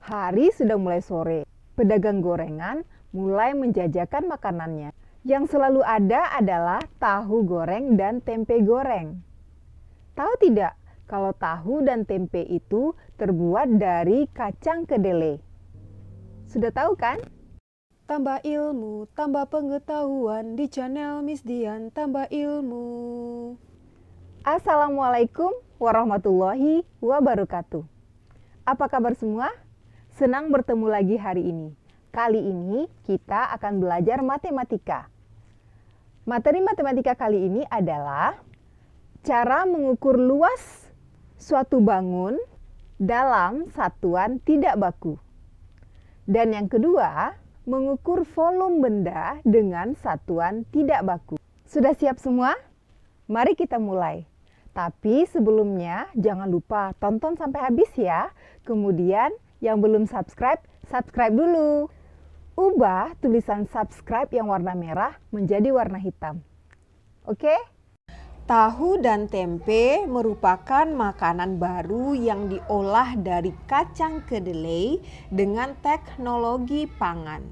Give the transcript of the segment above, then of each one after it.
Hari sudah mulai sore. Pedagang gorengan mulai menjajakan makanannya. Yang selalu ada adalah tahu goreng dan tempe goreng. Tahu tidak kalau tahu dan tempe itu terbuat dari kacang kedelai? Sudah tahu kan? Tambah ilmu, tambah pengetahuan di channel Miss Dian, tambah ilmu. Assalamualaikum warahmatullahi wabarakatuh. Apa kabar semua? Senang bertemu lagi hari ini. Kali ini kita akan belajar matematika. Materi matematika kali ini adalah cara mengukur luas suatu bangun dalam satuan tidak baku. Dan yang kedua, mengukur volume benda dengan satuan tidak baku. Sudah siap semua? Mari kita mulai. Tapi sebelumnya jangan lupa tonton sampai habis ya. Kemudian yang belum subscribe, subscribe dulu. Ubah tulisan subscribe yang warna merah menjadi warna hitam. Oke? Tahu dan tempe merupakan makanan baru yang diolah dari kacang kedelai dengan teknologi pangan.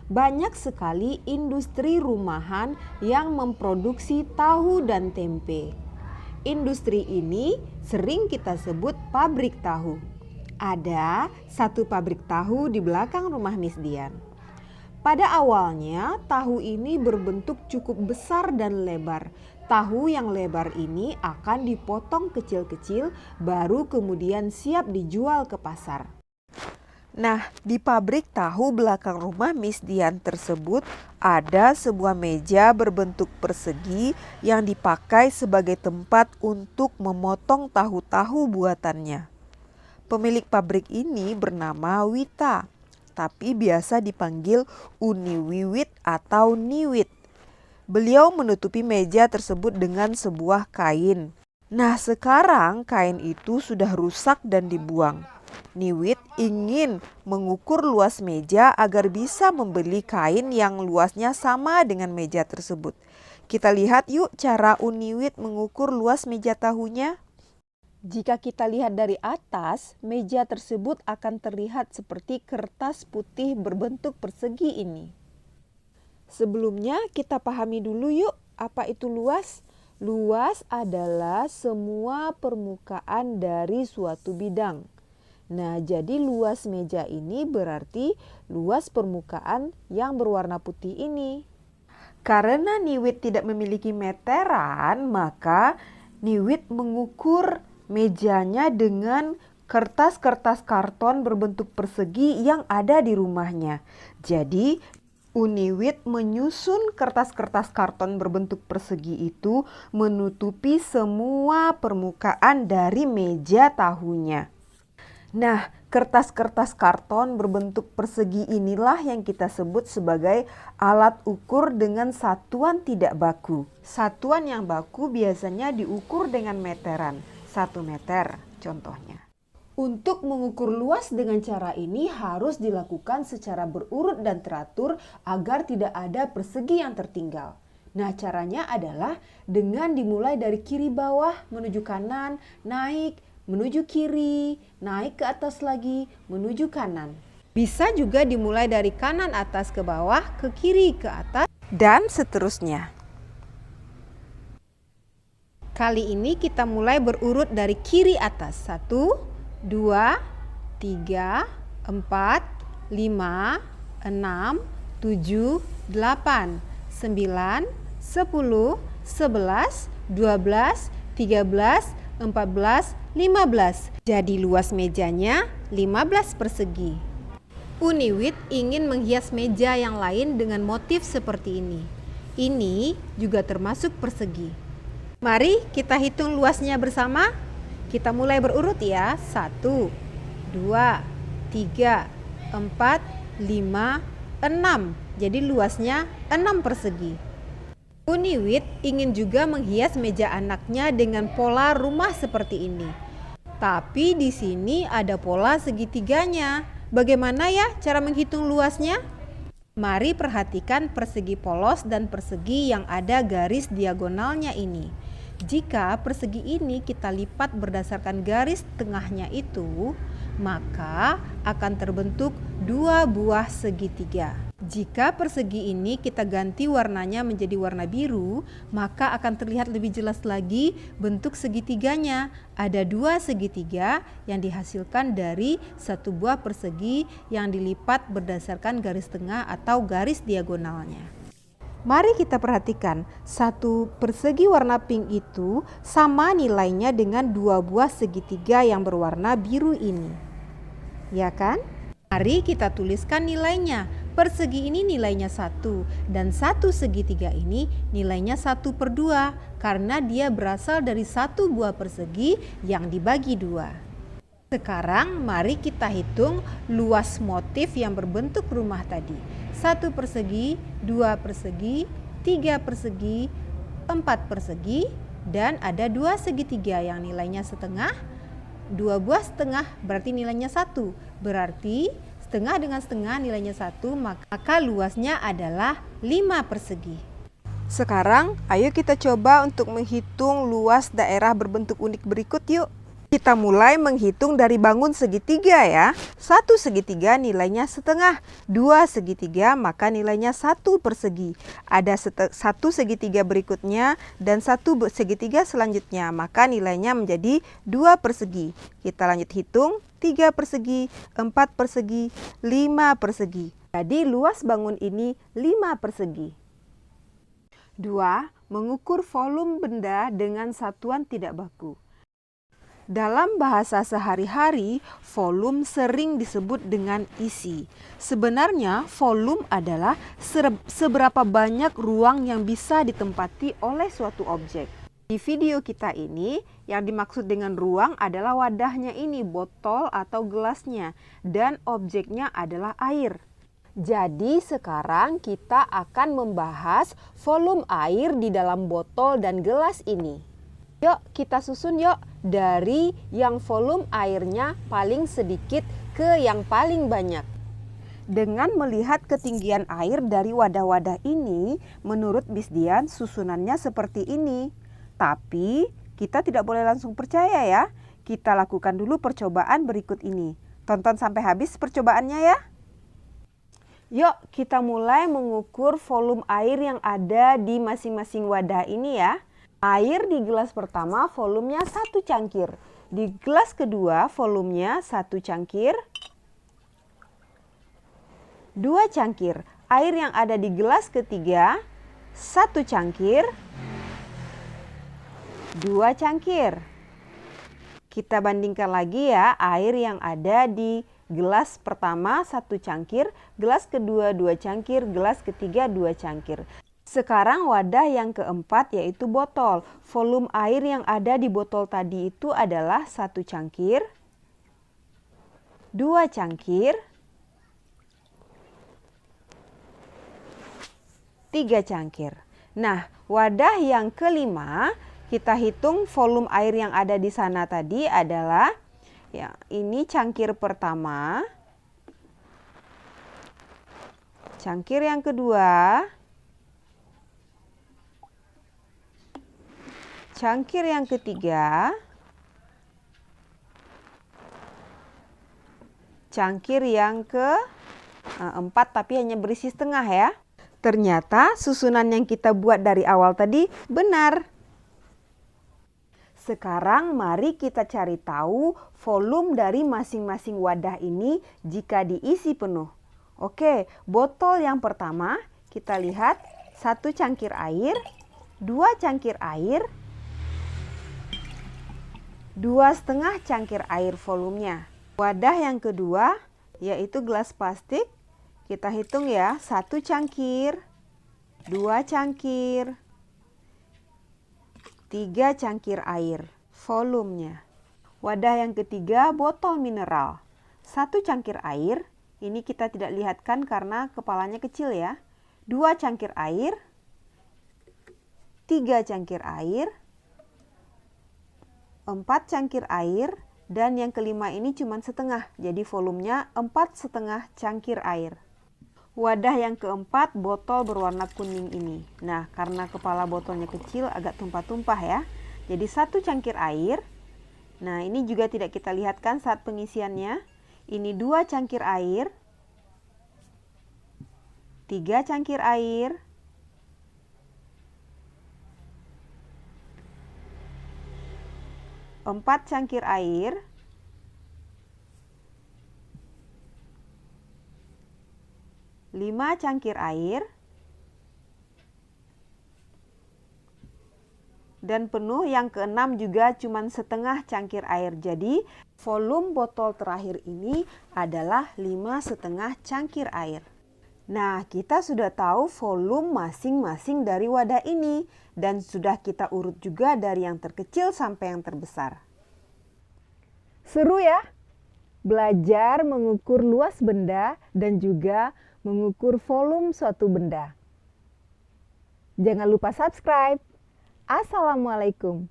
Banyak sekali industri rumahan yang memproduksi tahu dan tempe. Industri ini sering kita sebut pabrik tahu. Ada satu pabrik tahu di belakang rumah Miss Dian. Pada awalnya tahu ini berbentuk cukup besar dan lebar. Tahu yang lebar ini akan dipotong kecil-kecil baru kemudian siap dijual ke pasar. Nah, di pabrik tahu belakang rumah Miss Dian tersebut ada sebuah meja berbentuk persegi yang dipakai sebagai tempat untuk memotong tahu-tahu buatannya. Pemilik pabrik ini bernama Wita, tapi biasa dipanggil Uni Wiwit atau Niwit. Beliau menutupi meja tersebut dengan sebuah kain. Nah, sekarang kain itu sudah rusak dan dibuang. Niwit ingin mengukur luas meja agar bisa membeli kain yang luasnya sama dengan meja tersebut. Kita lihat yuk cara Uniwit mengukur luas meja tahunya. Jika kita lihat dari atas, meja tersebut akan terlihat seperti kertas putih berbentuk persegi ini. Sebelumnya kita pahami dulu yuk apa itu luas. Luas adalah semua permukaan dari suatu bidang. Nah, jadi luas meja ini berarti luas permukaan yang berwarna putih ini. Karena Niwit tidak memiliki meteran, maka Niwit mengukur mejanya dengan kertas-kertas karton berbentuk persegi yang ada di rumahnya. Jadi, Uniwit menyusun kertas-kertas karton berbentuk persegi itu menutupi semua permukaan dari meja tahunya. Nah, kertas-kertas karton berbentuk persegi inilah yang kita sebut sebagai alat ukur dengan satuan tidak baku. Satuan yang baku biasanya diukur dengan meteran, 1 meter contohnya. Untuk mengukur luas dengan cara ini harus dilakukan secara berurut dan teratur agar tidak ada persegi yang tertinggal. Nah, caranya adalah dengan dimulai dari kiri bawah menuju kanan, naik, menuju kiri, naik ke atas lagi, menuju kanan. Bisa juga dimulai dari kanan atas ke bawah, ke kiri ke atas, dan seterusnya. Kali ini kita mulai berurut dari kiri atas. 1, 2, 3, 4, 5, 6, 7, 8, 9, 10, 11, 12, 13, 14, 15. Jadi luas mejanya 15 persegi. Uniwit ingin menghias meja yang lain dengan motif seperti ini. Ini juga termasuk persegi. Mari kita hitung luasnya bersama. Kita mulai berurut ya. 1, 2, 3, 4, 5, 6. Jadi luasnya 6 persegi. Uniwit ingin juga menghias meja anaknya dengan pola rumah seperti ini. Tapi di sini ada pola segitiganya. Bagaimana ya cara menghitung luasnya? Mari perhatikan persegi polos dan persegi yang ada garis diagonalnya ini. Jika persegi ini kita lipat berdasarkan garis tengahnya itu, maka akan terbentuk dua buah segitiga. Jika persegi ini kita ganti warnanya menjadi warna biru, maka akan terlihat lebih jelas lagi bentuk segitiganya. Ada dua segitiga yang dihasilkan dari satu buah persegi yang dilipat berdasarkan garis tengah atau garis diagonalnya. Mari kita perhatikan, satu persegi warna pink itu sama nilainya dengan dua buah segitiga yang berwarna biru ini. Ya kan? Mari kita tuliskan nilainya. Persegi ini nilainya 1 dan satu segitiga ini nilainya 1/2 karena dia berasal dari satu buah persegi yang dibagi 2. Sekarang mari kita hitung luas motif yang berbentuk rumah tadi. 1 persegi, 2 persegi, 3 persegi, 4 persegi, dan ada 2 segitiga yang nilainya setengah. 2 buah setengah berarti nilainya 1. Berarti setengah dengan setengah nilainya 1, maka luasnya adalah 5 persegi. Sekarang ayo kita coba untuk menghitung luas daerah berbentuk unik berikut yuk. Kita mulai menghitung dari bangun segitiga ya. 1 segitiga nilainya setengah, 2 segitiga maka nilainya 1 persegi. Ada 1 segitiga berikutnya dan 1 segitiga selanjutnya, maka nilainya menjadi 2 persegi. Kita lanjut hitung, 3 persegi, 4 persegi, 5 persegi. Jadi luas bangun ini 5 persegi. 2. Mengukur volume benda dengan satuan tidak baku. Dalam bahasa sehari-hari, volume sering disebut dengan isi. Sebenarnya, volume adalah seberapa banyak ruang yang bisa ditempati oleh suatu objek. Di video kita ini, yang dimaksud dengan ruang adalah wadahnya ini, botol atau gelasnya, dan objeknya adalah air. Jadi sekarang kita akan membahas volume air di dalam botol dan gelas ini. Yuk kita susun yuk dari yang volume airnya paling sedikit ke yang paling banyak. Dengan melihat ketinggian air dari wadah-wadah ini, menurut Miss Dian susunannya seperti ini. Tapi kita tidak boleh langsung percaya ya. Kita lakukan dulu percobaan berikut ini. Tonton sampai habis percobaannya ya. Yuk kita mulai mengukur volume air yang ada di masing-masing wadah ini ya. Air di gelas pertama volumenya 1 cangkir. Di gelas kedua volumenya 1 cangkir. 2 cangkir. Air yang ada di gelas ketiga 1 cangkir. 2 cangkir. Kita bandingkan lagi ya, air yang ada di gelas pertama 1 cangkir, gelas kedua 2 cangkir, gelas ketiga 2 cangkir. Sekarang wadah yang keempat yaitu botol. Volume air yang ada di botol tadi itu adalah 1 cangkir, 2 cangkir, 3 cangkir. Nah, wadah yang kelima kita hitung volume air yang ada di sana tadi adalah ya, ini cangkir pertama, cangkir yang kedua, cangkir yang ketiga, cangkir yang keempat tapi hanya berisi setengah ya. Ternyata susunan yang kita buat dari awal tadi benar. Sekarang mari kita cari tahu volume dari masing-masing wadah ini jika diisi penuh. Oke, botol yang pertama kita lihat 1 cangkir air, 2 cangkir air, 2,5 cangkir air volumenya. Wadah yang kedua yaitu gelas plastik. Kita hitung ya, 1 cangkir, 2 cangkir, 3 cangkir air volumenya. Wadah yang ketiga botol mineral. 1 cangkir air, ini kita tidak lihatkan karena kepalanya kecil ya. 2 cangkir air, 3 cangkir air, 4 cangkir air, dan yang kelima ini cuma setengah, jadi volumenya 4,5 cangkir air. Wadah yang keempat botol berwarna kuning ini. Nah, karena kepala botolnya kecil agak tumpah-tumpah ya. Jadi 1 cangkir air. Nah, ini juga tidak kita lihatkan saat pengisiannya. Ini 2 cangkir air, 3 cangkir air, 4 cangkir air, 5 cangkir air, dan penuh yang keenam juga cuma setengah cangkir air. Jadi volume botol terakhir ini adalah 5,5 cangkir air. Nah, kita sudah tahu volume masing-masing dari wadah ini dan sudah kita urut juga dari yang terkecil sampai yang terbesar. Seru ya? Belajar mengukur luas benda dan juga mengukur volume suatu benda. Jangan lupa subscribe. Assalamualaikum.